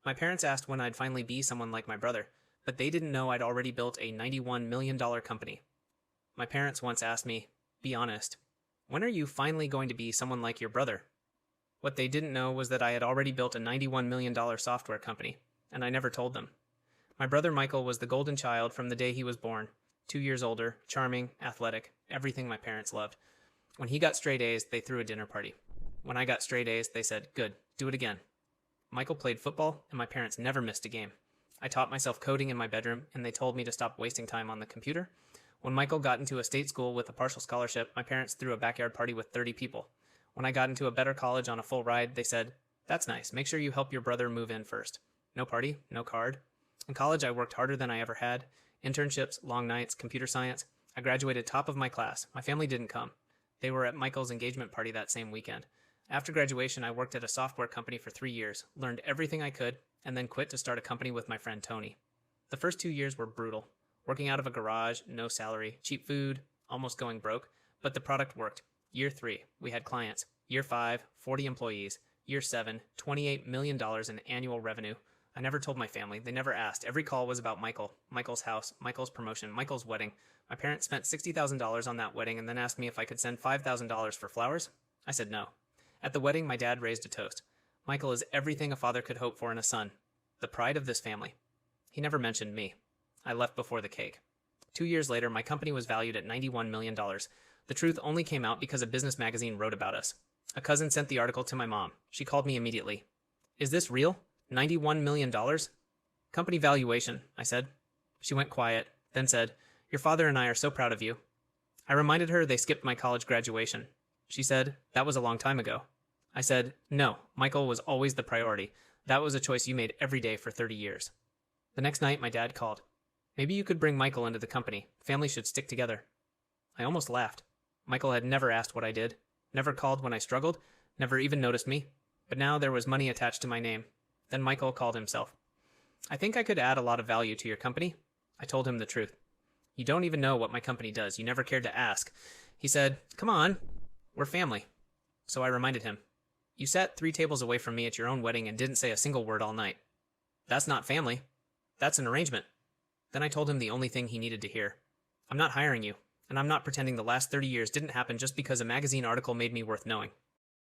My parents asked when I'd finally be someone like my brother, but they didn't know I'd already built a $91 million company. My parents once asked me, be honest, when are you finally going to be someone like your brother? What they didn't know was that I had already built a $91 million software company, and I never told them. My brother Michael was the golden child from the day he was born, 2 years older, charming, athletic, everything my parents loved. When he got straight A's, they threw a dinner party. When I got straight A's, they said, good, do it again. Michael played football, and my parents never missed a game. I taught myself coding in my bedroom, and they told me to stop wasting time on the computer. When Michael got into a state school with a partial scholarship, my parents threw a backyard party with 30 people. When I got into a better college on a full ride, they said, that's nice, make sure you help your brother move in first. No party, no card. In college, I worked harder than I ever had. Internships, long nights, computer science. I graduated top of my class. My family didn't come. They were at Michael's engagement party that same weekend. After graduation, I worked at a software company for 3 years, learned everything I could, and then quit to start a company with my friend Tony. The first 2 years were brutal. Working out of a garage, no salary, cheap food, almost going broke, but the product worked. Year 3, we had clients. Year 5, 40 employees. Year 7, $28 million in annual revenue. I never told my family. They never asked. Every call was about Michael, Michael's house, Michael's promotion, Michael's wedding. My parents spent $60,000 on that wedding and then asked me if I could send $5,000 for flowers. I said no. At the wedding, my dad raised a toast. Michael is everything a father could hope for in a son. The pride of this family. He never mentioned me. I left before the cake. 2 years later, my company was valued at $91 million. The truth only came out because a business magazine wrote about us. A cousin sent the article to my mom. She called me immediately. Is this real? $91 million? Company valuation, I said. She went quiet, then said, your father and I are so proud of you. I reminded her they skipped my college graduation. She said, that was a long time ago. I said, no, Michael was always the priority. That was a choice you made every day for 30 years. The next night, my dad called. Maybe you could bring Michael into the company. Families should stick together. I almost laughed. Michael had never asked what I did, never called when I struggled, never even noticed me. But now there was money attached to my name. Then Michael called himself. I think I could add a lot of value to your company. I told him the truth. You don't even know what my company does. You never cared to ask. He said, come on, we're family. So I reminded him. You sat 3 tables away from me at your own wedding and didn't say a single word all night. That's not family. That's an arrangement. Then I told him the only thing he needed to hear. I'm not hiring you, and I'm not pretending the last 30 years didn't happen just because a magazine article made me worth knowing.